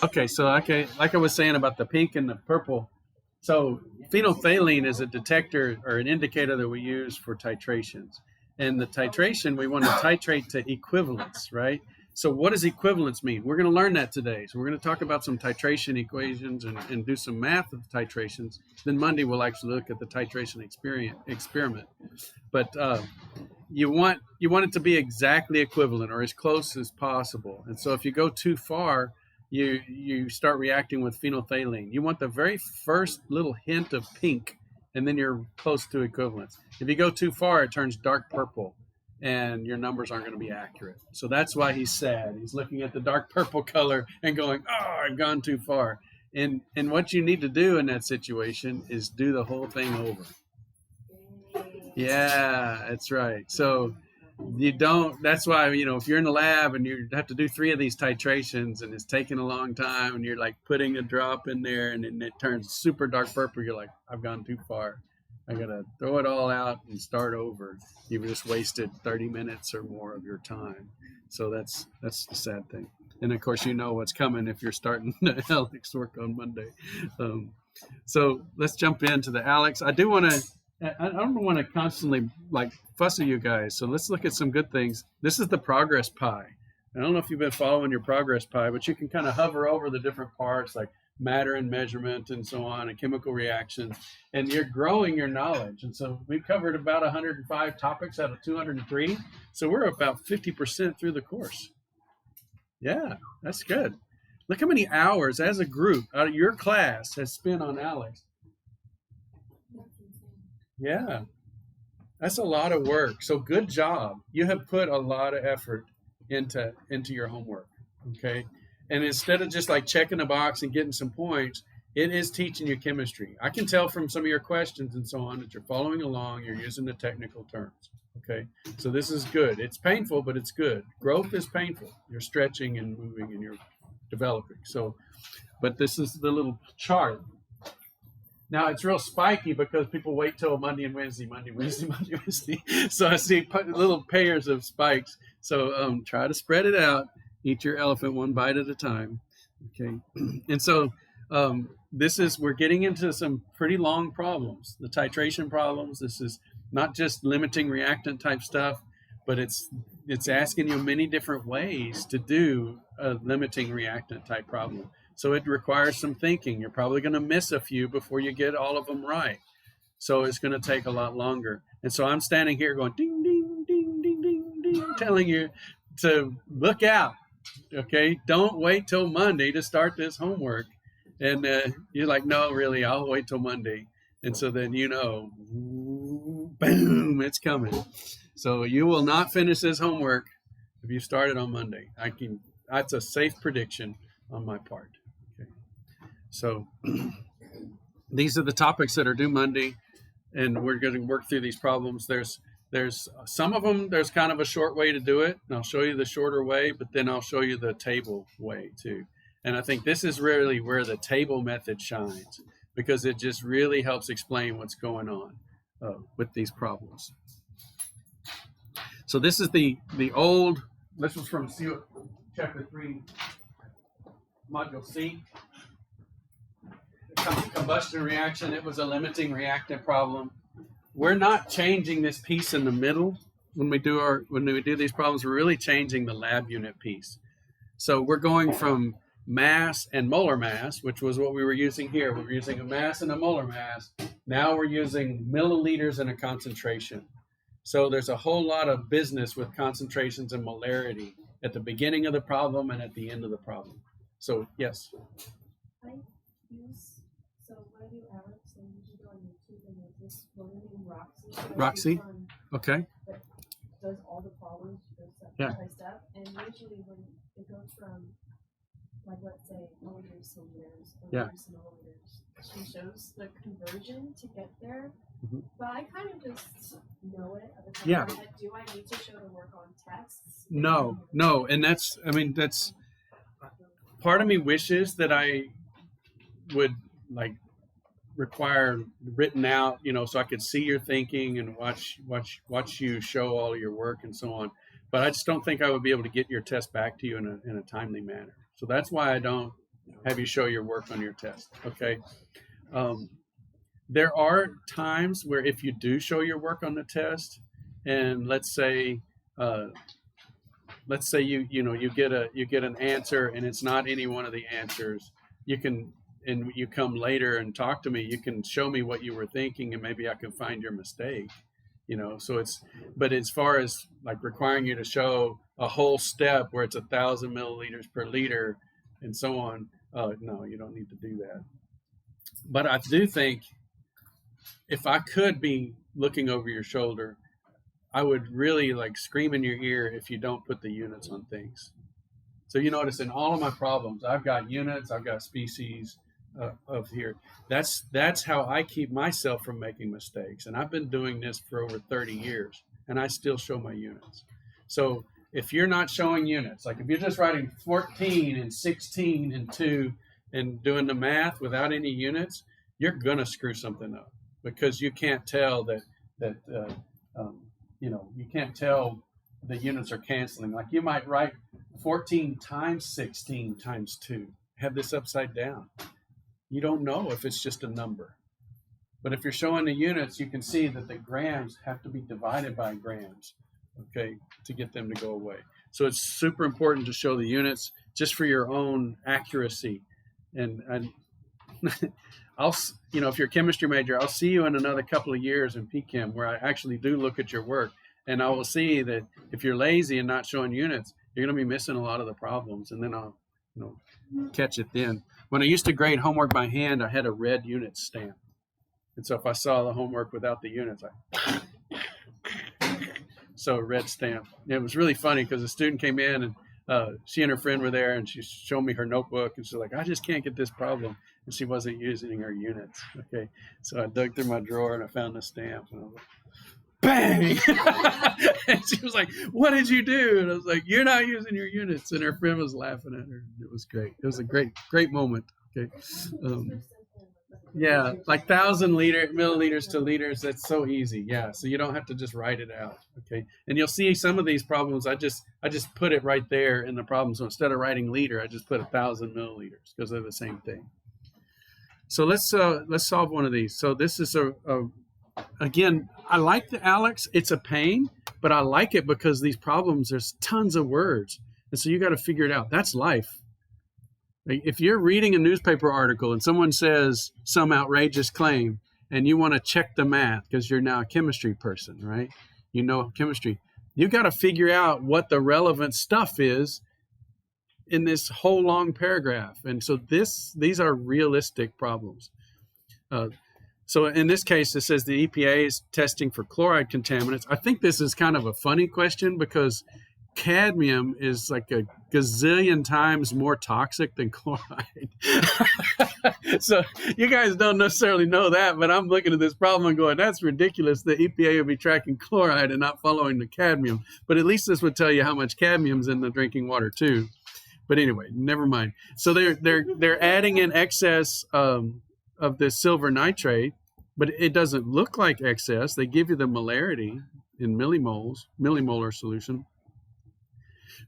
Okay, so like I was saying about the pink and the purple, so phenolphthalein is a detector or an indicator that we use for titrations. And the titration, we want to titrate to equivalence, right? So what does equivalence mean? We're going to learn that today. So we're going to talk about some titration equations and do some math of titrations. Then Monday we'll actually look at the titration experiment. But you want it to be exactly equivalent or as close as possible. And so if you go too far, you start reacting with phenolphthalein. You want the very first little hint of pink, and then you're close to equivalence. If you go too far, it turns dark purple, and your numbers aren't going to be accurate. So that's why he's sad. He's looking at the dark purple color and going, "Oh, I've gone too far." And what you need to do in that situation is do the whole thing over. Yeah, that's right. So you don't, that's why, if you're in the lab and you have to do 3 of these titrations and it's taking a long time and you're like putting a drop in there and then it turns super dark purple, you're like, I've gone too far. I got to throw it all out and start over. You've just wasted 30 minutes or more of your time. So that's the sad thing. And of course, you know what's coming if you're starting the Alex work on Monday. So let's jump into the Alex. I don't want to constantly like fuss at you guys. So let's look at some good things. This is the progress pie. I don't know if you've been following your progress pie, but you can kind of hover over the different parts like matter and measurement and so on and chemical reactions, and you're growing your knowledge. And so we've covered about 105 topics out of 203. So we're about 50% through the course. Yeah, that's good. Look how many hours as a group out of your class has spent on Alex. Yeah, that's a lot of work. So good job. You have put a lot of effort into your homework. Okay. And instead of just like checking a box and getting some points, it is teaching you chemistry. I can tell from some of your questions and so on that you're following along, you're using the technical terms. Okay. So this is good. It's painful, but it's good. Growth is painful. You're stretching and moving and you're developing. So, but this is the little chart. Now it's real spiky because people wait till Monday and Wednesday, Monday, Wednesday, Monday, Wednesday. So I see little pairs of spikes. So try to spread it out. Eat your elephant one bite at a time. Okay. And so we're getting into some pretty long problems, the titration problems. This is not just limiting reactant type stuff, but it's asking you many different ways to do a limiting reactant type problem. So it requires some thinking. You're probably going to miss a few before you get all of them right. So it's going to take a lot longer. And so I'm standing here going ding, ding, ding, ding, ding, ding, telling you to look out. Okay, don't wait till Monday to start this homework. And you're like, no, really, I'll wait till Monday. And so then boom, it's coming. So you will not finish this homework if you start it on Monday. That's a safe prediction on my part. Okay. So these are the topics that are due Monday, and we're going to work through these problems. There's some of them, there's kind of a short way to do it, and I'll show you the shorter way, but then I'll show you the table way too. And I think this is really where the table method shines, because it just really helps explain what's going on with these problems. So this is this was from chapter 3, module C. Combustion reaction, it was a limiting reactant problem. We're not changing this piece in the middle when we do these problems. We're really changing the lab unit piece. So we're going from mass and molar mass, which was what we were using here. We were using a mass and a molar mass. Now we're using milliliters and a concentration. So there's a whole lot of business with concentrations and molarity at the beginning of the problem and at the end of the problem. So yes. When I do Alex, I usually go on YouTube and there's this woman named Roxy. Roxy? Okay. That does all the problems, she does step by step. And usually when it goes from, like, let's say, milliliters to liters, liters to milliliters, she shows the conversion to get there. Mm-hmm. But I kind of just know it at the top of my head. Do I need to show the work on tests? No. And that's part of me wishes that I would like require written out, so I could see your thinking and watch you show all your work and so on. but I just don't think I would be able to get your test back to you in a timely manner. So that's why I don't have you show your work on your test. Okay. There are times where if you do show your work on the test, and let's say you get an answer and it's not any one of the answers, and you come later and talk to me, you can show me what you were thinking and maybe I can find your mistake. So but as far as like requiring you to show a whole step where it's 1,000 milliliters per liter and so on, no, you don't need to do that. But I do think if I could be looking over your shoulder, I would really like scream in your ear if you don't put the units on things. So you notice in all of my problems, I've got units, I've got species of here. That's how I keep myself from making mistakes. And I've been doing this for over 30 years, and I still show my units. So if you're not showing units, like if you're just writing 14 and 16 and 2 and doing the math without any units, you're gonna screw something up because you can't tell that you can't tell the units are canceling. Like you might write 14 times 16 times 2, have this upside down. You don't know if it's just a number. But if you're showing the units, you can see that the grams have to be divided by grams, okay, to get them to go away. So it's super important to show the units just for your own accuracy. And if you're a chemistry major, I'll see you in another couple of years in PChem where I actually do look at your work, and I will see that if you're lazy and not showing units, you're going to be missing a lot of the problems, and then I'll catch it then. When I used to grade homework by hand, I had a red unit stamp, and so if I saw the homework without the units, so a red stamp. And it was really funny because the student came in and she and her friend were there, and she showed me her notebook, and she's like, I just can't get this problem. And she wasn't using her units. Okay. So I dug through my drawer and I found the stamp, and I was like, bang! And she was like, what did you do? And I was like, you're not using your units. And her friend was laughing at her. It was great. It was a great moment. Okay. Yeah, like 1,000 milliliters to liters. That's so easy. Yeah, so you don't have to just write it out. Okay, and you'll see some of these problems. I just put it right there in the problem. So instead of writing liter, I just put 1,000 milliliters because they're the same thing. So let's solve one of these. So this is again, I like the Alex. It's a pain, but I like it because these problems, there's tons of words, and so you got to figure it out. That's life. If you're reading a newspaper article and someone says some outrageous claim and you want to check the math because you're now a chemistry person, right? You know chemistry. You got to figure out what the relevant stuff is in this whole long paragraph. And so these are realistic problems. So in this case, it says the EPA is testing for chloride contaminants. I think this is kind of a funny question because cadmium is like a gazillion times more toxic than chloride. So you guys don't necessarily know that, but I'm looking at this problem and going, that's ridiculous. The EPA would be tracking chloride and not following the cadmium. But at least this would tell you how much cadmium's in the drinking water too. But anyway, never mind. So they're adding in excess of this silver nitrate, but it doesn't look like excess. They give you the molarity in millimolar solution.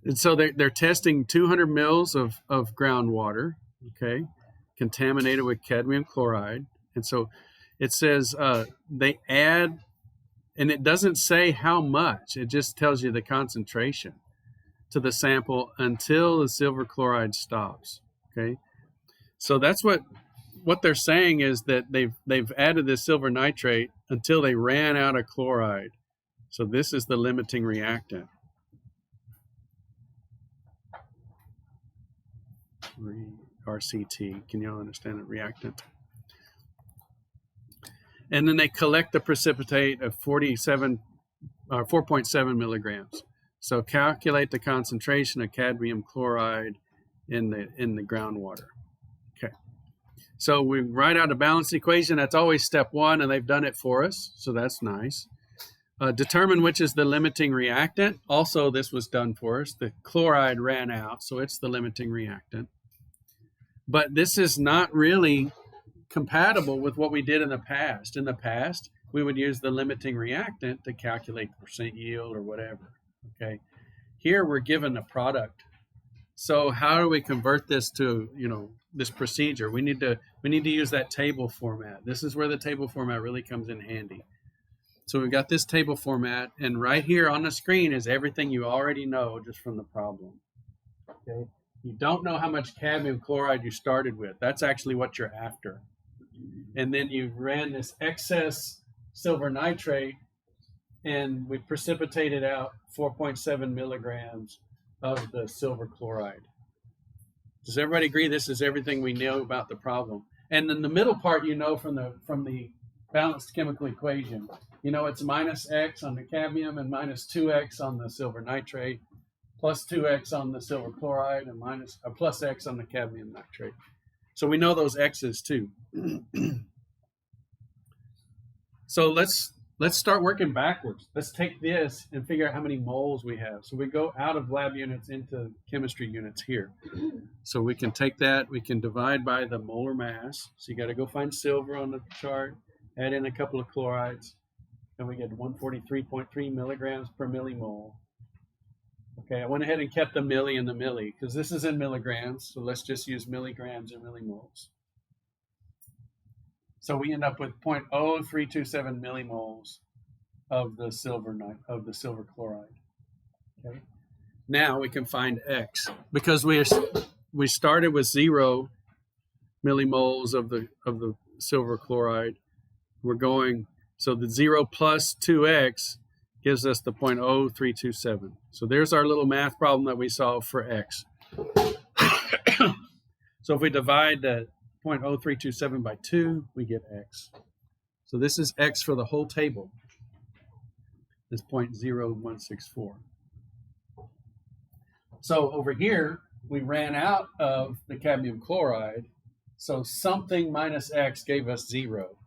And so they're testing 200 mils of groundwater, okay, contaminated with cadmium chloride. And so it says they add, and it doesn't say how much. It just tells you the concentration to the sample until the silver chloride stops, okay? So that's what they're saying is that they've added this silver nitrate until they ran out of chloride. So this is the limiting reactant. RCT, can you all understand it? Reactant. And then they collect the precipitate of 4.7 milligrams. So calculate the concentration of cadmium chloride in the groundwater. Okay. So we write out a balanced equation. That's always step one, and they've done it for us. So that's nice. Determine which is the limiting reactant. Also, this was done for us. The chloride ran out, so it's the limiting reactant. But this is not really compatible with what we did in the past. In the past, we would use the limiting reactant to calculate the percent yield or whatever, okay? Here we're given a product. So how do we convert this to, this procedure? We need to use that table format. This is where the table format really comes in handy. So we've got this table format, and right here on the screen is everything you already know just from the problem. Okay? You don't know how much cadmium chloride you started with. That's actually what you're after. And then you ran this excess silver nitrate, and we precipitated out 4.7 milligrams of the silver chloride. Does everybody agree this is everything we know about the problem? And then the middle part, from the balanced chemical equation. It's minus X on the cadmium and minus 2X on the silver nitrate, plus 2X on the silver chloride, and plus X on the cadmium nitrate. So we know those X's too. So let's start working backwards. Let's take this and figure out how many moles we have. So we go out of lab units into chemistry units here. So we can take that, we can divide by the molar mass. So you got to go find silver on the chart, add in a couple of chlorides, and we get 143.3 milligrams per millimole. Okay, I went ahead and kept the milli in the milli because this is in milligrams. So let's just use milligrams and millimoles. So we end up with 0.0327 millimoles of the silver chloride. Okay. Now we can find X because we started with 0 millimoles of the silver chloride. So the 0 plus 2X gives us the 0.0327. So there's our little math problem that we solved for X. So if we divide the 0.0327 by 2, we get X. So this is X for the whole table. It's 0.0164. So over here, we ran out of the cadmium chloride. So something minus X gave us 0.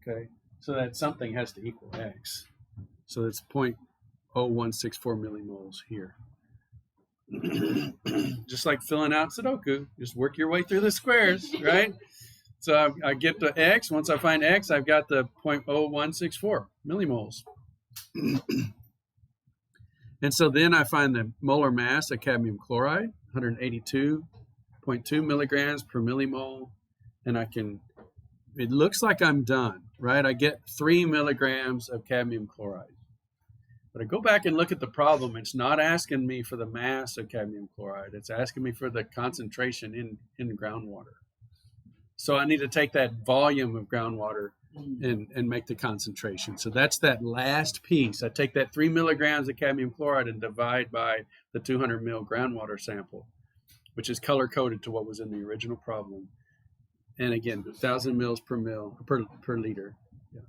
Okay, so that something has to equal X. So it's 0.0164 millimoles here. Just like filling out Sudoku, just work your way through the squares, right? So I get the X. Once I find X, I've got the 0.0164 millimoles. And so then I find the molar mass of cadmium chloride, 182.2 milligrams per millimole. And it looks like I'm done, right? I get 3 milligrams of cadmium chloride. But I go back and look at the problem. It's not asking me for the mass of cadmium chloride. It's asking me for the concentration in the groundwater. So I need to take that volume of groundwater and make the concentration. So that's that last piece. I take that 3 milligrams of cadmium chloride and divide by the 200 mil groundwater sample, which is color-coded to what was in the original problem. And again, 1,000 mils per liter. Yeah.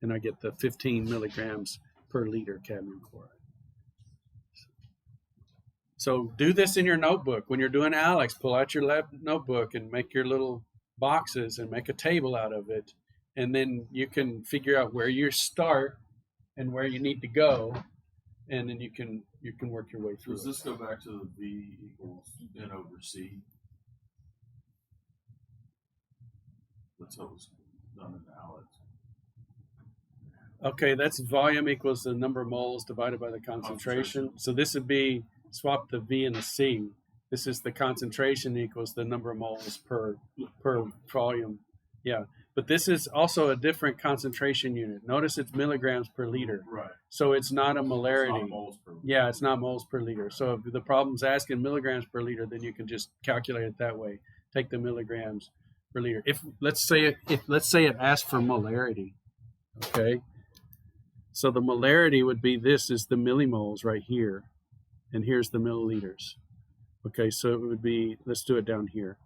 And I get the 15 milligrams per liter cadmium chloride. So do this in your notebook. When you're doing Alex, pull out your lab notebook and make your little boxes and make a table out of it. And then you can figure out where you start and where you need to go. And then you can work your way through. Does this go back to the V equals N over C? That's how it's done in Alex. Okay, that's volume equals the number of moles divided by the concentration. So this would be, swap the V and the C. This is the concentration equals the number of moles per volume. Yeah, but this is also a different concentration unit. Notice it's milligrams per liter. Right. So it's not a molarity. It's not moles per liter. Yeah, it's not moles per liter. So if the problem's asking milligrams per liter, then you can just calculate it that way. Take the milligrams per liter. If let's say it asks for molarity, okay. So the molarity would be, this is the millimoles right here, and here's the milliliters. Okay, so it would be, let's do it down here.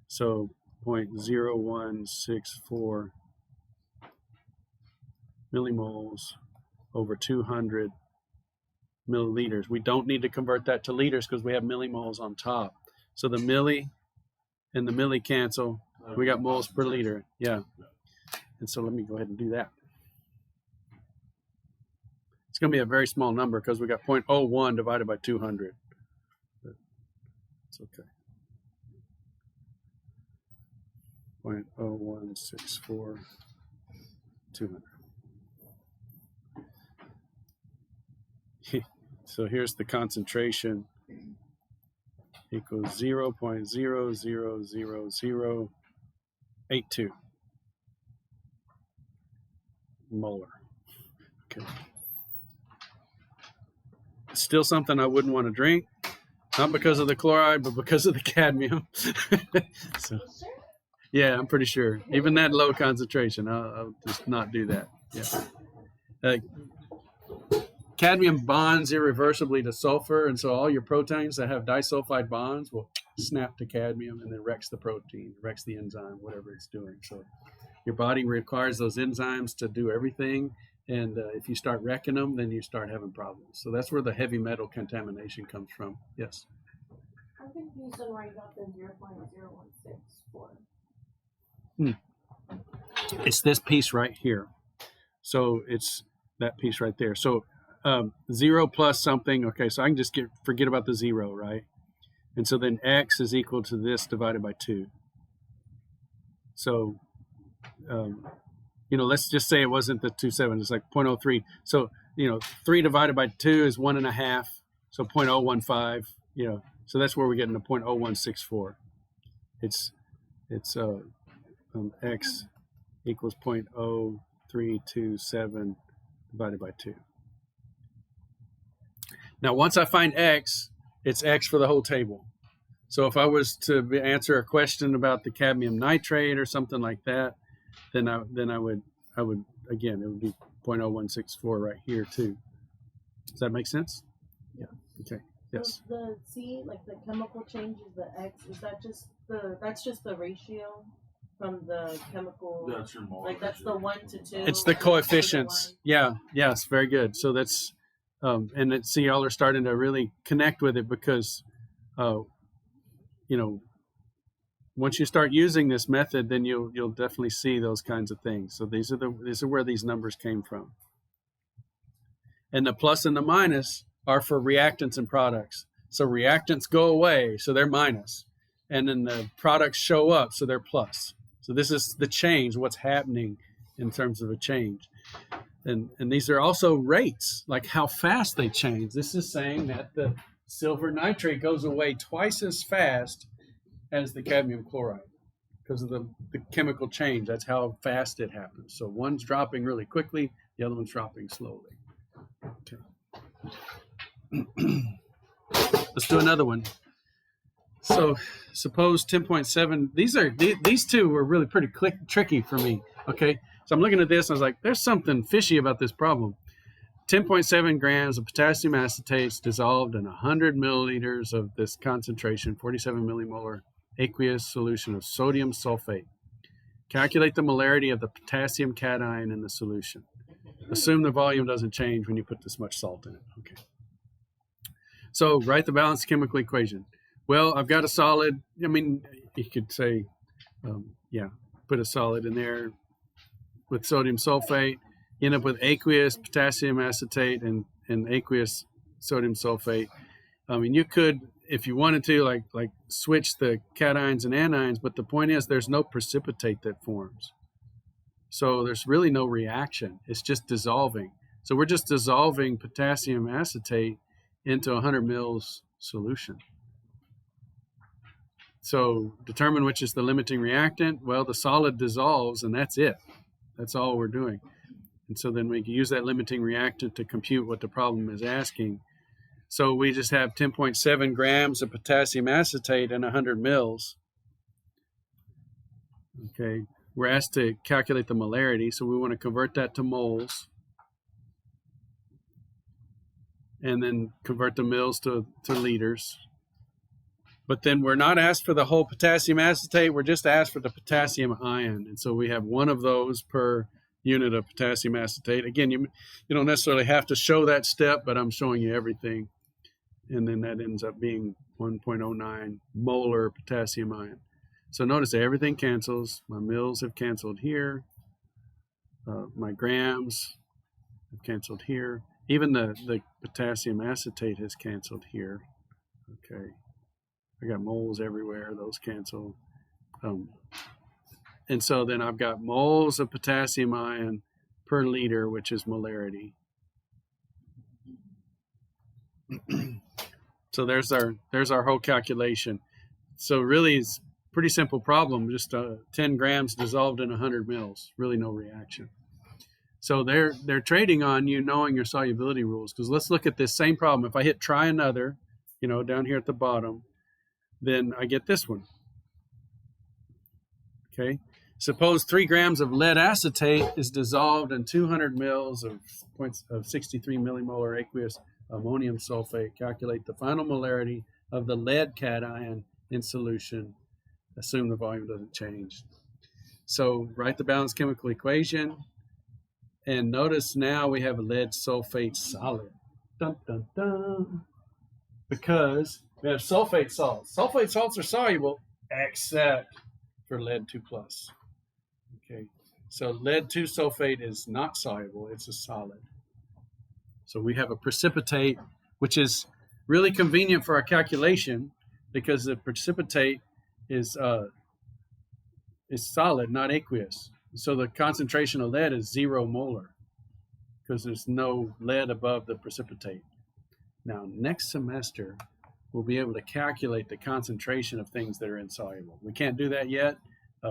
So 0.0164 millimoles over 200 milliliters. We don't need to convert that to liters because we have millimoles on top. So the milli and the milli cancel. We got moles per liter. Yeah. And so let me go ahead and do that. It's going to be a very small number because we got 0.01 divided by 200. But it's okay. 0.0164 200. So here's the concentration equals 0.0000082 molar. Okay. Still something I wouldn't want to drink, not because of the chloride, but because of the cadmium. So, yeah, I'm pretty sure. Even that low concentration, I'll just not do that. Yeah. Cadmium bonds irreversibly to sulfur, and so all your proteins that have disulfide bonds will snap to cadmium and then wrecks the protein, wrecks the enzyme, whatever it's doing. So your body requires those enzymes to do everything, and if you start wrecking them, then you start having problems. So that's where the heavy metal contamination comes from. Yes? I'm confused on where you got the 0.016 for. It's this piece right here. So it's that piece right there. So 0 plus something. Okay, so I can just forget about the 0, right? And so then x is equal to this divided by 2. So, let's just say it wasn't the 2.7. It's like 0.03. So, 3 divided by 2 is 1.5. So 0.015. So that's where we're getting to 0.0164. It's x equals 0.0327 divided by 2. Now, once I find x, it's x for the whole table. So if I was to answer a question about the cadmium nitrate or something like that, then I would again, it would be 0.0164 right here too. Does that make sense? Yeah. Okay. Yes. So the C, like the chemical change, is the X. Is that that's just the ratio from the chemical? That's your molar. Like that's the 1 to 2. It's the coefficients. Yeah. Yes. Very good. So that's and see, y'all are starting to really connect with it because, once you start using this method, then you'll definitely see those kinds of things. So these are where these numbers came from. And the plus and the minus are for reactants and products. So reactants go away, so they're minus. And then the products show up, so they're plus. So this is the change, what's happening in terms of a change. And these are also rates, like how fast they change. This is saying that the silver nitrate goes away twice as fast as the cadmium chloride because of the chemical change. That's how fast it happens. So one's dropping really quickly, the other one's dropping slowly. Okay. Let's do another one. So suppose 10.7, these two were really pretty tricky for me. Okay. So I'm looking at this and I was like, there's something fishy about this problem. 10.7 grams of potassium acetates dissolved in 100 milliliters of this concentration, 47 millimolar aqueous solution of sodium sulfate. Calculate the molarity of the potassium cation in the solution. Assume the volume doesn't change when you put this much salt in it. Okay. So write the balanced chemical equation. Well, I've got a solid. I mean, you could say, put a solid in there with sodium sulfate. You end up with aqueous potassium acetate and aqueous sodium sulfate. I mean, you could, if you wanted to, like switch the cations and anions, but the point is there's no precipitate that forms. So there's really no reaction. It's just dissolving. So we're just dissolving potassium acetate into 100 mils solution. So determine which is the limiting reactant. Well, the solid dissolves, and that's it. That's all we're doing. And so then we can use that limiting reactant to compute what the problem is asking. So we just have 10.7 grams of potassium acetate in 100 mils. Okay, we're asked to calculate the molarity, so we want to convert that to moles. And then convert the mils to liters. But then we're not asked for the whole potassium acetate, we're just asked for the potassium ion. And so we have one of those per unit of potassium acetate. Again, you don't necessarily have to show that step, but I'm showing you everything. And then that ends up being 1.09 molar potassium ion. So notice that everything cancels. My mils have canceled here. My grams have canceled here. Even the potassium acetate has canceled here. Okay. I got moles everywhere. Those cancel. And so then I've got moles of potassium ion per liter, which is molarity. So there's our whole calculation. So really, it's a pretty simple problem. Just 10 grams dissolved in 100 mils. Really no reaction. So they're trading on you knowing your solubility rules. Because let's look at this same problem. If I hit try another, down here at the bottom, then I get this one. Okay. Suppose 3 grams of lead acetate is dissolved in 200 mils of 63 millimolar aqueous ammonium sulfate. Calculate the final molarity of the lead cation in solution. Assume the volume doesn't change. So write the balanced chemical equation. And notice now we have a lead sulfate solid. Dun, dun, dun. Because we have sulfate salts. Sulfate salts are soluble except for lead 2+. Okay, so lead 2 sulfate is not soluble, it's a solid. So we have a precipitate, which is really convenient for our calculation because the precipitate is solid, not aqueous. So the concentration of lead is 0 molar because there's no lead above the precipitate. Now, next semester, we'll be able to calculate the concentration of things that are insoluble. We can't do that yet.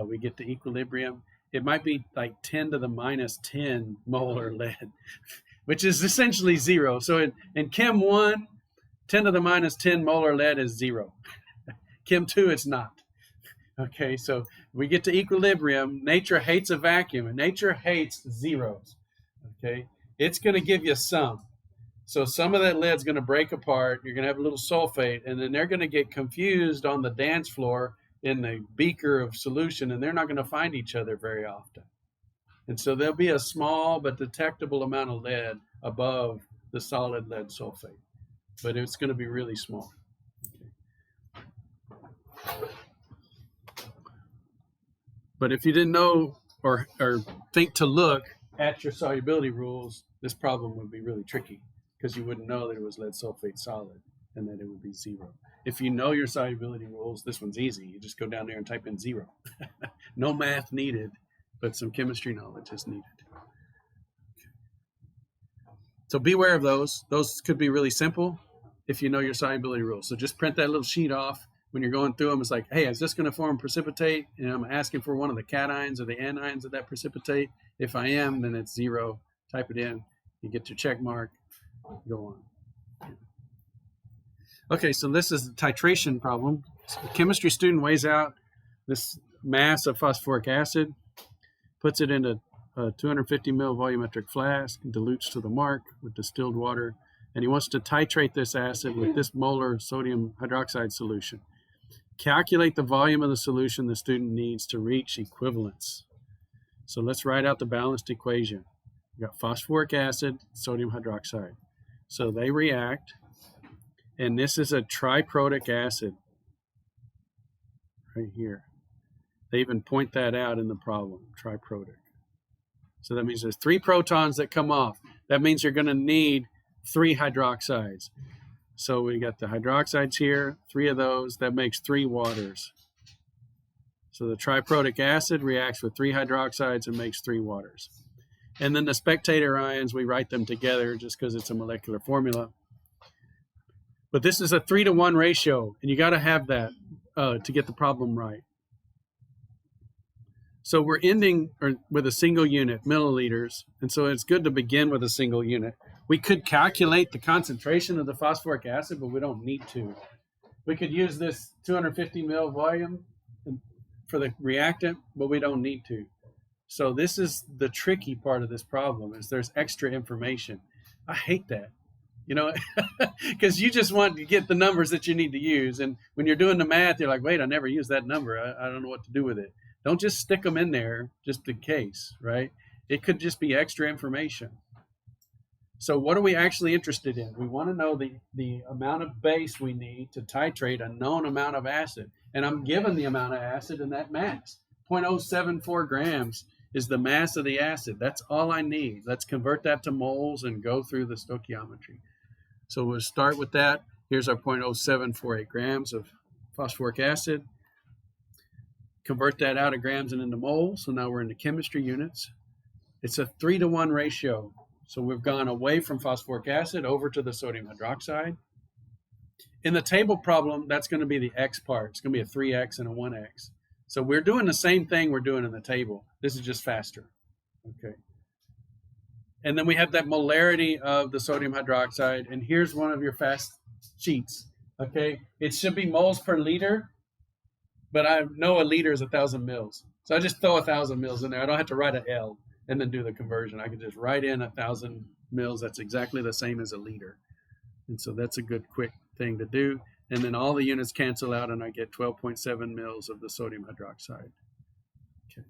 We get to equilibrium. It might be like 10 to the minus 10 molar lead, which is essentially 0. So in Chem 1, 10 to the minus 10 molar lead is 0. Chem 2, it's not. Okay, so we get to equilibrium. Nature hates a vacuum, and nature hates zeros. Okay, it's going to give you some. So some of that lead's going to break apart. You're going to have a little sulfate, and then they're going to get confused on the dance floor in the beaker of solution, and they're not going to find each other very often. And so there'll be a small but detectable amount of lead above the solid lead sulfate, but it's going to be really small. Okay. But if you didn't know or think to look at your solubility rules, this problem would be really tricky because you wouldn't know that it was lead sulfate solid and that it would be 0. If you know your solubility rules, this one's easy. You just go down there and type in 0. No math needed, but some chemistry knowledge is needed. Okay. So beware of those. Those could be really simple if you know your solubility rules. So just print that little sheet off. When you're going through them, it's like, hey, is this going to form precipitate? And I'm asking for one of the cations or the anions of that precipitate. If I am, then it's 0. Type it in. You get your check mark. Go on. Okay, so this is the titration problem. So the chemistry student weighs out this mass of phosphoric acid, puts it into a 250 ml volumetric flask, dilutes to the mark with distilled water, and he wants to titrate this acid with this molar sodium hydroxide solution. Calculate the volume of the solution the student needs to reach equivalence. So let's write out the balanced equation. We got phosphoric acid, sodium hydroxide. So they react, and this is a triprotic acid right here. They even point that out in the problem, triprotic. So that means there's 3 protons that come off. That means you're going to need 3 hydroxides. So we got the hydroxides here, 3 of those, that makes 3 waters. So the triprotic acid reacts with 3 hydroxides and makes 3 waters. And then the spectator ions, we write them together just because it's a molecular formula. But this is a 3-to-1 ratio, and you got to have that to get the problem right. So we're ending with a single unit, milliliters, and so it's good to begin with a single unit. We could calculate the concentration of the phosphoric acid, but we don't need to. We could use this 250 ml volume for the reactant, but we don't need to. So this is the tricky part of this problem, is there's extra information. I hate that, because you just want to get the numbers that you need to use. And when you're doing the math, you're like, wait, I never used that number. I don't know what to do with it. Don't just stick them in there just in case, right? It could just be extra information. So what are we actually interested in? We want to know the amount of base we need to titrate a known amount of acid. And I'm given the amount of acid in that mass. 0.074 grams is the mass of the acid. That's all I need. Let's convert that to moles and go through the stoichiometry. So we'll start with that. Here's our 0.0748 grams of phosphoric acid. Convert that out of grams and into moles. So now we're into chemistry units. It's a 3-to-1 ratio. So we've gone away from phosphoric acid over to the sodium hydroxide. In the table problem, that's going to be the X part. It's going to be a 3X and a 1X. So we're doing the same thing we're doing in the table. This is just faster. Okay. And then we have that molarity of the sodium hydroxide. And here's one of your fast sheets. Okay. It should be moles per liter, but I know a liter is 1,000 mils. So I just throw 1,000 mils in there. I don't have to write an L and then do the conversion. I can just write in 1,000 mils. That's exactly the same as a liter. And so that's a good quick thing to do. And then all the units cancel out and I get 12.7 mils of the sodium hydroxide. Okay.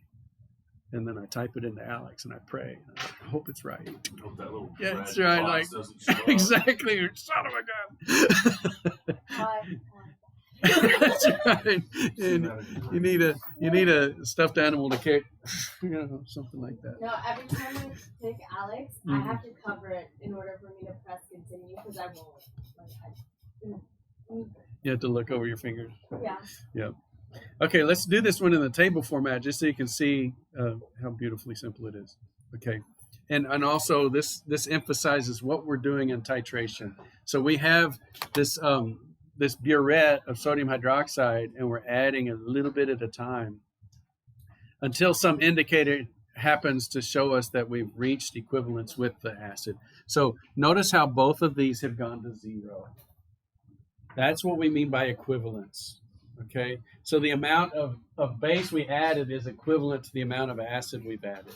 And then I type it into Alex and I pray. I hope it's right. Hope that little Yeah, red it's right. Like, box doesn't show up. exactly. Son of a gun. That's right. And you need a stuffed animal to carry, something like that. No, every time I pick Alex, I have to cover it in order for me to press continue because I won't. You have to look over your fingers. Yeah. Yeah. Okay, let's do this one in the table format just so you can see how beautifully simple it is. Okay. And also this emphasizes what we're doing in titration. So we have this this burette of sodium hydroxide and we're adding a little bit at a time until some indicator happens to show us that we've reached equivalence with the acid. So notice how both of these have gone to 0. That's what we mean by equivalence. Okay, so the amount of base we added is equivalent to the amount of acid we've added.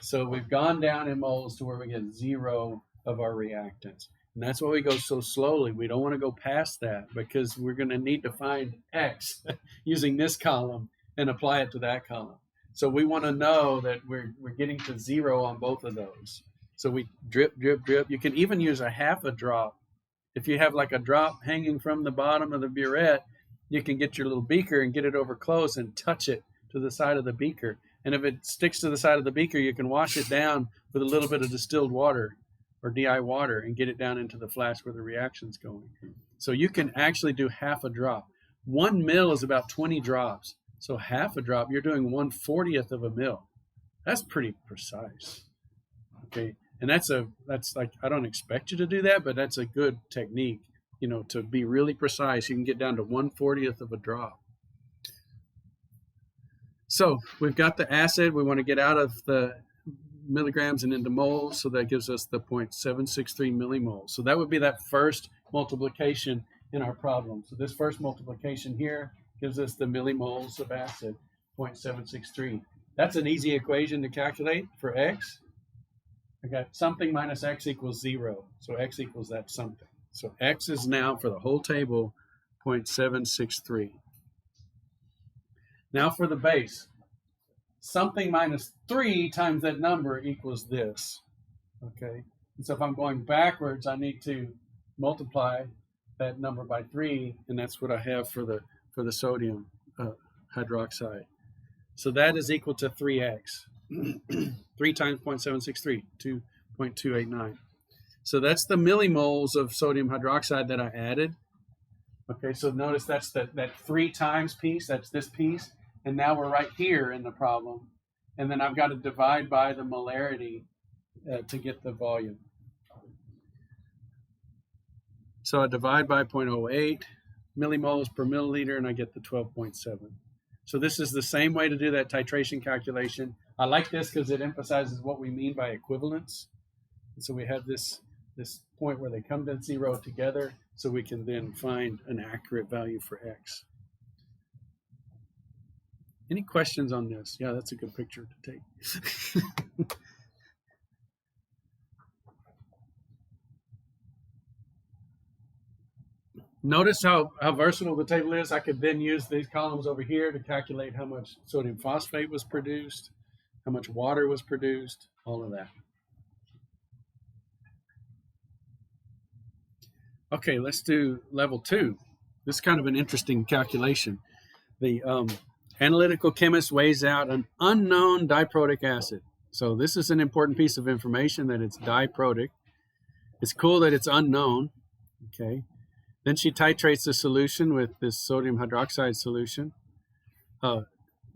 So we've gone down in moles to where we get 0 of our reactants. And that's why we go so slowly. We don't want to go past that because we're going to need to find X using this column and apply it to that column. So we want to know that we're getting to 0 on both of those. So we drip, drip, drip. You can even use a half a drop. If you have like a drop hanging from the bottom of the burette, you can get your little beaker and get it over close and touch it to the side of the beaker. And if it sticks to the side of the beaker, you can wash it down with a little bit of distilled water or DI water and get it down into the flask where the reaction's going. So you can actually do half a drop. 1 mil is about 20 drops. So half a drop, you're doing 1/40th of a mil. That's pretty precise. Okay. And that's like, I don't expect you to do that, but that's a good technique, to be really precise. You can get down to 1/40th of a drop. So we've got the acid. We want to get out of the milligrams and into moles. So that gives us the 0.763 millimoles. So that would be that first multiplication in our problem. So this first multiplication here gives us the millimoles of acid, 0.763. That's an easy equation to calculate for X. I got something minus X equals 0. So X equals that something. So X is now for the whole table 0.763. Now for the base. Something minus 3 times that number equals this. Okay. And so if I'm going backwards, I need to multiply that number by 3, and that's what I have for the sodium hydroxide. So that is equal to 3x. 3 times 0.763, 2.289. So that's the millimoles of sodium hydroxide that I added. Okay, so notice that's that 3 times piece, that's this piece. And now we're right here in the problem. And then I've got to divide by the molarity to get the volume. So I divide by 0.08 millimoles per milliliter, and I get the 12.7. So this is the same way to do that titration calculation. I like this because it emphasizes what we mean by equivalence. And so we have this point where they come to 0 together, so we can then find an accurate value for X. Any questions on this? Yeah, that's a good picture to take. Notice how versatile the table is. I could then use these columns over here to calculate how much sodium phosphate was produced, how much water was produced, all of that. Okay, let's do level 2. This is kind of an interesting calculation. The analytical chemist weighs out an unknown diprotic acid. So this is an important piece of information that it's diprotic. It's cool that it's unknown. Okay. Then she titrates the solution with this sodium hydroxide solution.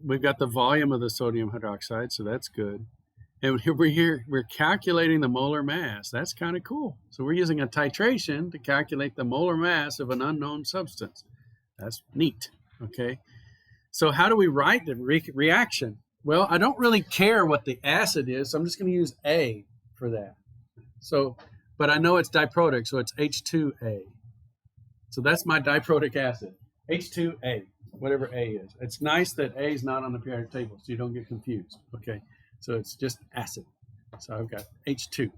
We've got the volume of the sodium hydroxide, so that's good. And we're calculating the molar mass. That's kind of cool. So we're using a titration to calculate the molar mass of an unknown substance. That's neat. Okay. So how do we write the reaction? Well, I don't really care what the acid is, so I'm just going to use A for that. So, but I know it's diprotic, so it's H2A. So that's my diprotic acid, H2A, whatever A is. It's nice that A is not on the periodic table, so you don't get confused. Okay, so it's just acid. So I've got H2.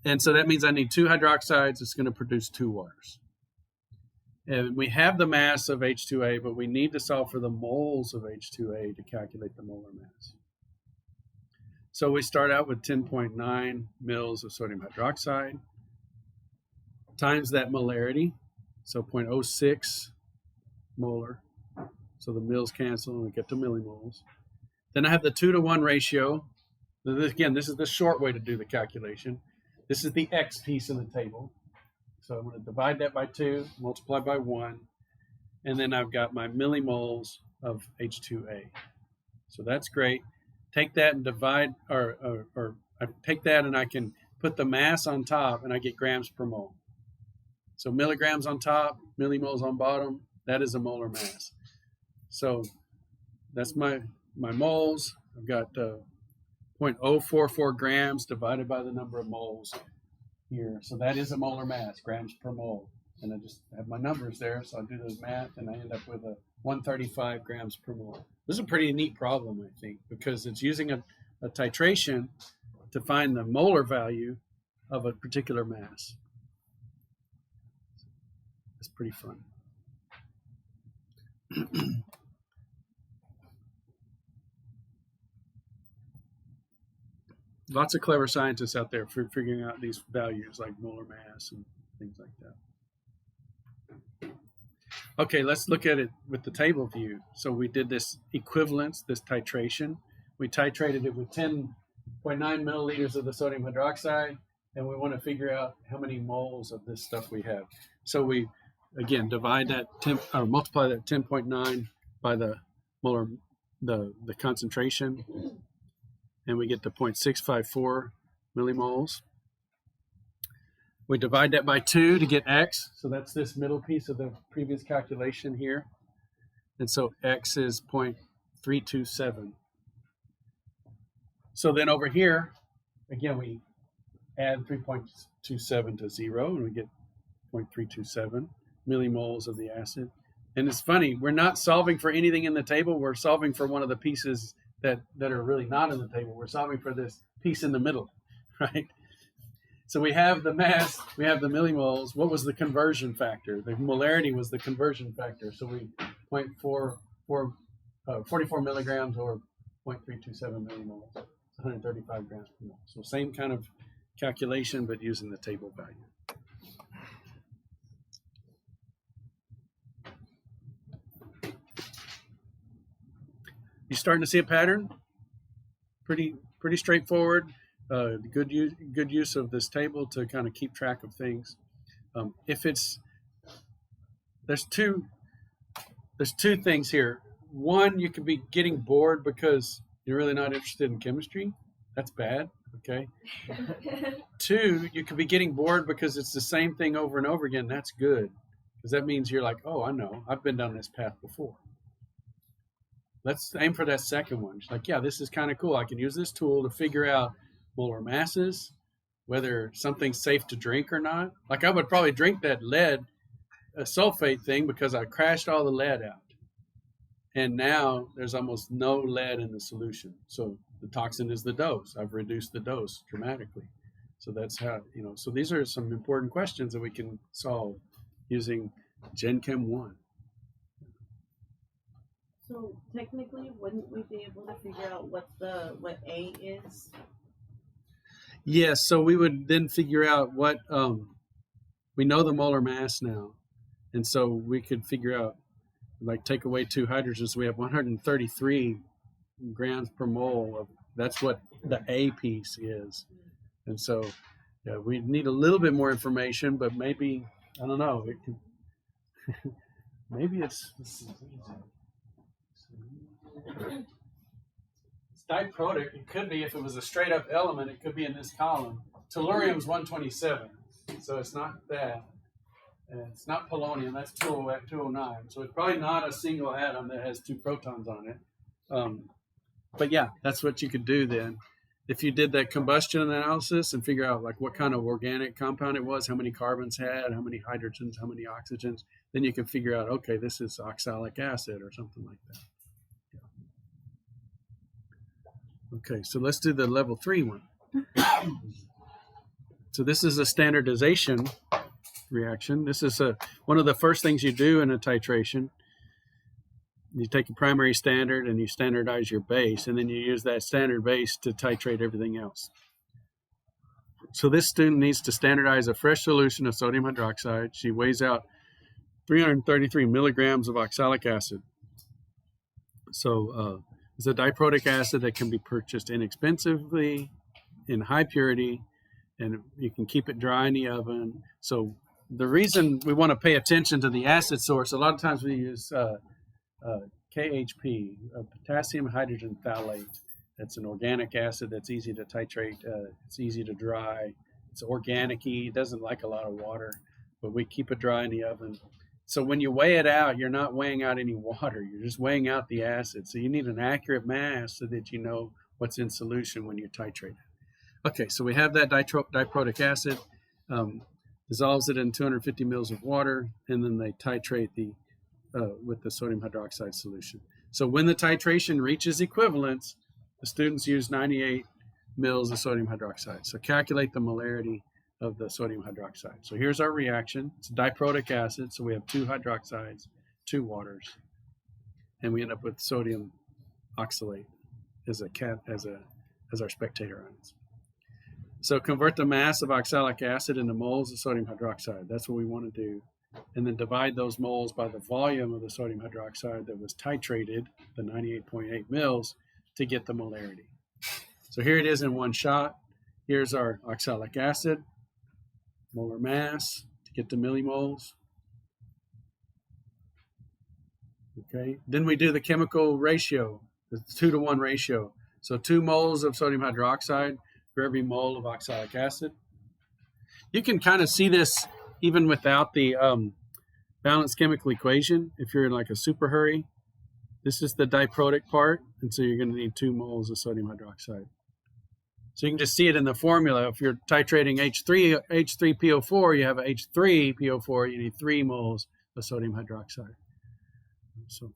And so that means I need 2 hydroxides. It's going to produce 2 waters. And we have the mass of H2A, but we need to solve for the moles of H2A to calculate the molar mass. So we start out with 10.9 mils of sodium hydroxide times that molarity, so 0.06 molar. So the mils cancel and we get to millimoles. Then I have the 2-to-1 ratio. Again, this is the short way to do the calculation. This is the X piece in the table. So I'm going to divide that by 2, multiply by 1, and then I've got my millimoles of H2A. So that's great. Take that and divide, or I take that and I can put the mass on top, and I get grams per mole. So milligrams on top, millimoles on bottom. That is a molar mass. So that's my moles. I've got 0.044 grams divided by the number of moles here. So that is a molar mass, grams per mole. And I just have my numbers there, so I do those math, and I end up with a 135 grams per mole. This is a pretty neat problem, I think, because it's using a titration to find the molar value of a particular mass. It's pretty fun. Lots of clever scientists out there for figuring out these values like molar mass and things like that. Okay, let's look at it with the table view. So we did this equivalence, this titration. We titrated it with 10.9 milliliters of the sodium hydroxide, and we want to figure out how many moles of this stuff we have. So we, again, divide that 10, or multiply that 10.9 by the molar, the concentration, and we get to 0.654 millimoles. We divide that by 2 to get X. So that's this middle piece of the previous calculation here. And so X is 0.327. So then over here, again, we add 3.27 to 0, and we get 0.327 millimoles of the acid. And it's funny, we're not solving for anything in the table. We're solving for one of the pieces that are really not in the table. We're solving for this piece in the middle, right? So we have the mass, we have the millimoles. What was the conversion factor? The molarity was the conversion factor. So we 44 milligrams or 0.327 millimoles. It's 135 grams per mole. So same kind of calculation, but using the table value. You starting to see a pattern? Pretty straightforward. Good use of this table to kind of keep track of things. There's two things here. One, you could be getting bored because you're really not interested in chemistry. That's bad. Okay. 2, you could be getting bored because it's the same thing over and over again. That's good, because that means you're like, oh, I know, I've been down this path before. Let's aim for that second one. It's like, yeah, this is kind of cool. I can use this tool to figure out molar masses, whether something's safe to drink or not. Like I would probably drink that lead sulfate thing because I crashed all the lead out. And now there's almost no lead in the solution. So the toxin is the dose. I've reduced the dose dramatically. So that's how, so these are some important questions that we can solve using Gen Chem 1. So technically, wouldn't we be able to figure out what A is? Yes, so we would then figure out what, we know the molar mass now. And so we could figure out, like take away 2 hydrogens, we have 133 grams per mole. That's what the A piece is. And so yeah, we need a little bit more information, but maybe, I don't know, it can, maybe it's diprotic. It could be, if it was a straight up element, it could be in this column. Tellurium's 127, so it's not that. And it's not polonium, that's 209. So it's probably not a single atom that has 2 protons on it. But yeah, that's what you could do then. If you did that combustion analysis and figure out like what kind of organic compound it was, how many carbons had, how many hydrogens, how many oxygens, then you can figure out, okay, this is oxalic acid or something like that. Yeah. Okay, so let's do the level 3 one. So this is a standardization reaction. This is one of the first things you do in a titration. You take a primary standard and you standardize your base, and then you use that standard base to titrate everything else. So this student needs to standardize a fresh solution of sodium hydroxide. She weighs out 333 milligrams of oxalic acid. So it's a diprotic acid that can be purchased inexpensively, in high purity, and you can keep it dry in the oven. So the reason we want to pay attention to the acid source, a lot of times we use KHP, potassium hydrogen phthalate. That's an organic acid that's easy to titrate. It's easy to dry. It's organic-y. It doesn't like a lot of water, but we keep it dry in the oven. So when you weigh it out, you're not weighing out any water. You're just weighing out the acid. So you need an accurate mass so that you know what's in solution when you titrate it. Okay, so we have that diprotic acid. Dissolves it in 250 mils of water, and then they titrate with the sodium hydroxide solution. So when the titration reaches equivalence, the students use 98 mils of sodium hydroxide. So calculate the molarity of the sodium hydroxide. So here's our reaction. It's diprotic acid, so we have 2 hydroxides, 2 waters, and we end up with sodium oxalate as our spectator ions. So convert the mass of oxalic acid into moles of sodium hydroxide. That's what we want to do. And then divide those moles by the volume of the sodium hydroxide that was titrated, the 98.8 mils, to get the molarity. So here it is in one shot. Here's our oxalic acid, molar mass to get the millimoles. Okay, then we do the chemical ratio, the 2-to-1 ratio. So 2 moles of sodium hydroxide for every mole of oxalic acid. You can kind of see this even without the balanced chemical equation. If you're in like a super hurry, this is the diprotic part, and so you're going to need 2 moles of sodium hydroxide. So you can just see it in the formula. If you're titrating H3PO4, you have H3PO4, you need 3 moles of sodium hydroxide. So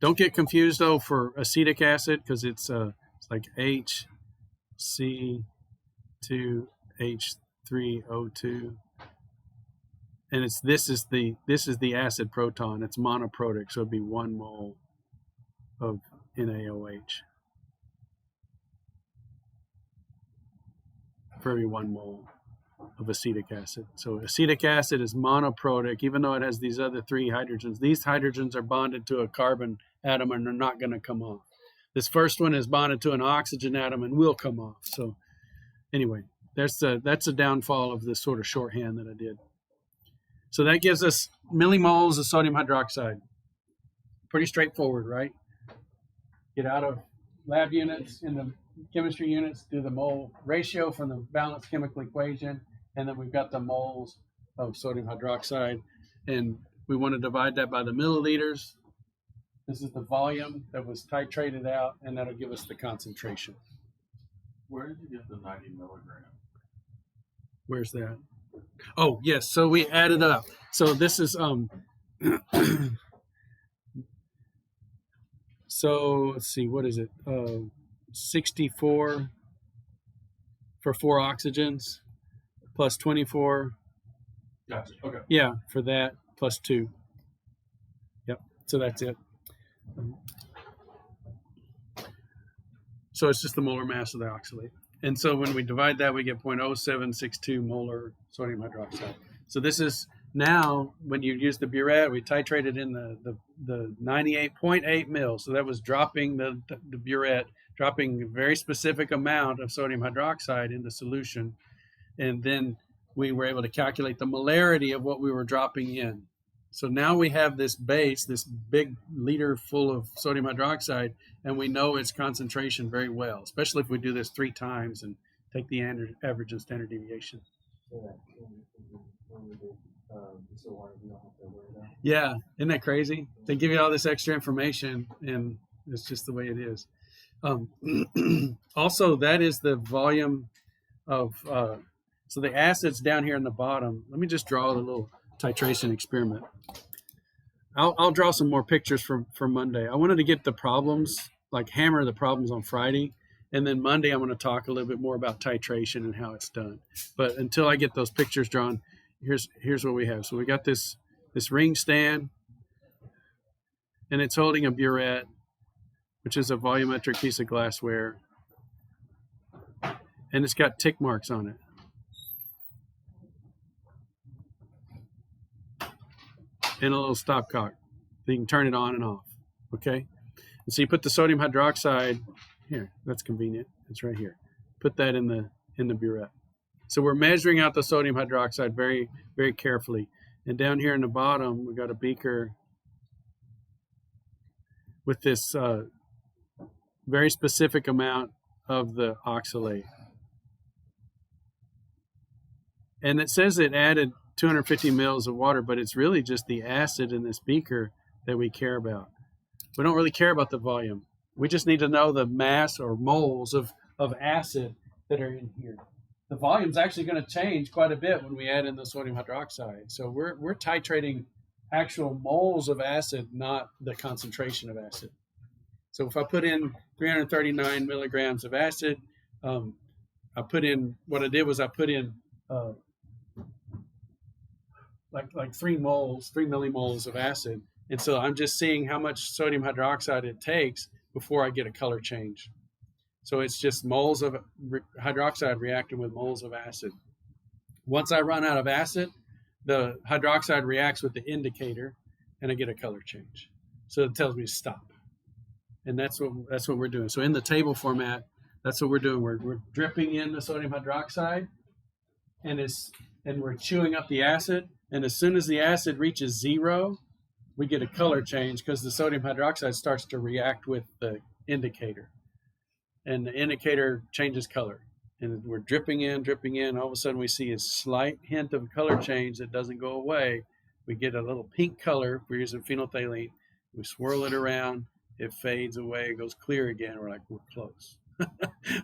don't get confused though for acetic acid, because it's like HC2H3O2, and this is the acid proton. It's monoprotic, so it'd be 1 mole of NaOH for every 1 mole of acetic acid. So acetic acid is monoprotic, even though it has these other 3 hydrogens. These hydrogens are bonded to a carbon atom and they're not going to come off. This first one is bonded to an oxygen atom and will come off. So anyway, that's a downfall of this sort of shorthand that I did. So that gives us millimoles of sodium hydroxide. Pretty straightforward, right? Get out of lab units in the chemistry units, do the mole ratio from the balanced chemical equation, and then we've got the moles of sodium hydroxide, and we want to divide that by the milliliters. This is the volume that was titrated out, and that'll give us the concentration. Where did you get the 90 milligram? Where's that? Oh, yes. So we added up. So this is so let's see, what is it? 64 for 4 oxygens plus 24. Gotcha. Okay. Yeah, for that plus 2. Yep. So that's it. So it's just the molar mass of the oxalate. And so when we divide that, we get 0.0762 molar sodium hydroxide. So this is now, when you use the burette, we titrated in the 98.8 mils. So that was dropping the burette, dropping a very specific amount of sodium hydroxide in the solution. And then we were able to calculate the molarity of what we were dropping in. So now we have this base, this big liter full of sodium hydroxide, and we know its concentration very well, especially if we do this 3 times and take the average and standard deviation. Yeah, isn't that crazy? They give you all this extra information, and it's just the way it is. Also, that is the volume of, so the acid's down here in the bottom. Let me just draw the little titration experiment. I'll draw some more pictures for Monday. I wanted to get the problems, like hammer the problems on Friday, and then Monday I'm going to talk a little bit more about titration and how it's done. But until I get those pictures drawn, here's what we have. So we got this ring stand, and it's holding a burette, which is a volumetric piece of glassware, and it's got tick marks on it. And a little stopcock, so you can turn it on and off. Okay, and so you put the sodium hydroxide here. That's convenient. It's right here. Put that in the burette. So we're measuring out the sodium hydroxide very, very carefully. And down here in the bottom, we got a beaker with this very specific amount of the oxalate. And it says it added 250 mils of water, but it's really just the acid in this beaker that we care about. We don't really care about the volume. We just need to know the mass or moles of acid that are in here. The volume's actually going to change quite a bit when we add in the sodium hydroxide. So we're titrating actual moles of acid, not the concentration of acid. So if I put in 339 milligrams of acid, what I put in like 3 millimoles of acid. And so I'm just seeing how much sodium hydroxide it takes before I get a color change. So it's just moles of hydroxide reacting with moles of acid. Once I run out of acid, the hydroxide reacts with the indicator and I get a color change. So it tells me to stop. And that's what we're doing. So in the table format, that's what we're doing. We're dripping in the sodium hydroxide and we're chewing up the acid. And as soon as the acid reaches 0, we get a color change because the sodium hydroxide starts to react with the indicator. And the indicator changes color. And we're dripping in. All of a sudden, we see a slight hint of color change that doesn't go away. We get a little pink color. We're using phenolphthalein. We swirl it around. It fades away. It goes clear again. We're like, we're close.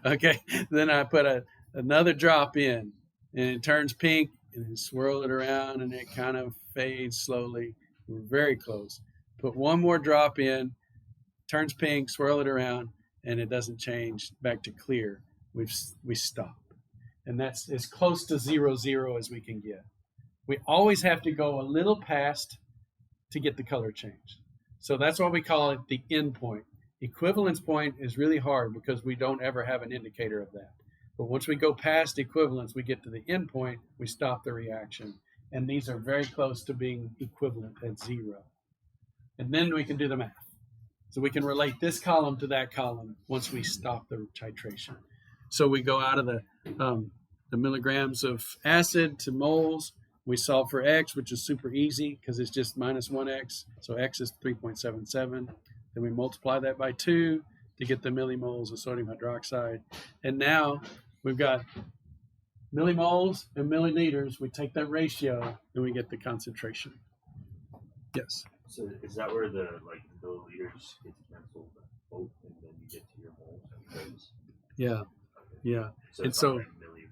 Okay. Then I put another drop in, and it turns pink. And then swirl it around, and it kind of fades slowly. We're very close. Put one more drop in, turns pink, swirl it around, and it doesn't change back to clear. We stop. And that's as close to 0 as we can get. We always have to go a little past to get the color change. So that's why we call it the end point. Equivalence point is really hard because we don't ever have an indicator of that. But once we go past equivalence, we get to the end point, we stop the reaction. And these are very close to being equivalent at 0. And then we can do the math. So we can relate this column to that column once we stop the titration. So we go out of the milligrams of acid to moles. We solve for X, which is super easy because it's just minus 1X. So X is 3.77. Then we multiply that by 2 to get the millimoles of sodium hydroxide. And now we've got millimoles and milliliters. We take that ratio and we get the concentration. Yes. So is that where the milliliters gets canceled both, and then you get to your moles? Because, yeah. Yeah. So and so, like millimoles.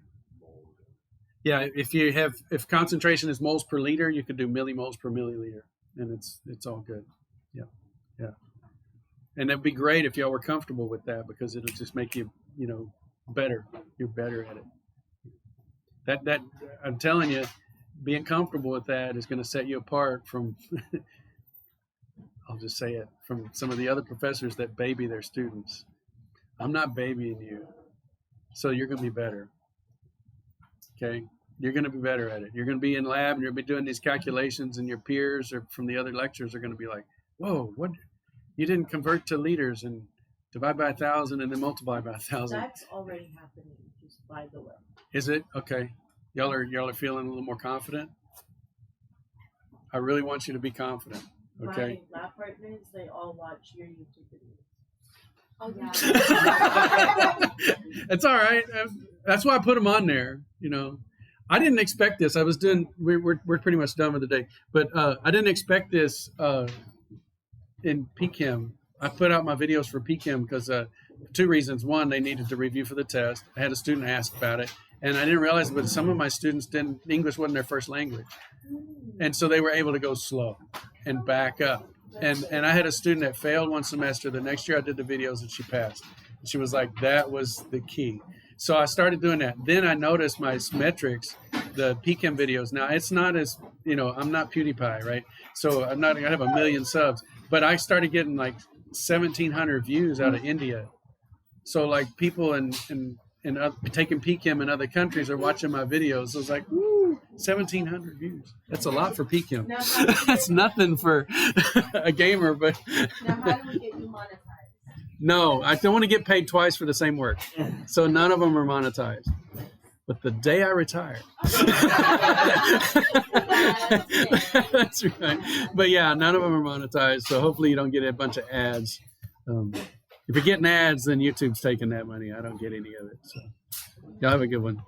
Yeah, if concentration is moles per liter, you could do millimoles per milliliter, and it's all good. Yeah. Yeah. And that'd be great if y'all were comfortable with that because it'll just make you, better. You're better at it. That I'm telling you, being comfortable with that is going to set you apart from, I'll just say it, from some of the other professors that baby their students. I'm not babying you, so you're going to be better. Okay? You're going to be better at it. You're going to be in lab and you're going to be doing these calculations, and your peers or from the other lectures are going to be like, whoa, what? You didn't convert to liters and divide by 1,000 and then multiply by 1,000. That's already happening, just by the way. Is it? Okay. Y'all are feeling a little more confident? I really want you to be confident. Okay. My lab partners, they all watch your YouTube videos. Oh yeah. It's all right. That's why I put them on there. You know, I didn't expect this. I was doing. We're pretty much done with the day, but I didn't expect this in PCHEM. I put out my videos for PCHEM because 2 reasons. One, they needed to review for the test. I had a student ask about it, and I didn't realize, but some of my students didn't. English wasn't their first language, and so they were able to go slow and back up. And I had a student that failed one semester. The next year I did the videos and she passed. She was like, that was the key. So I started doing that. Then I noticed my metrics, the PCHEM videos. Now it's not as, I'm not PewDiePie, right? So I'm not going to have 1 million subs, but I started getting like 1,700 views out of India. So like people in taking PCHEM in other countries are watching my videos. So it's like, woo, 1,700 views. That's a lot for PCHEM. That's nothing for a gamer, but. Now, how do we get you monetized? No, I don't want to get paid twice for the same work. So none of them are monetized. But the day I retire. That's right. But yeah, none of them are monetized. So hopefully you don't get a bunch of ads. If you're getting ads, then YouTube's taking that money. I don't get any of it. So y'all have a good one.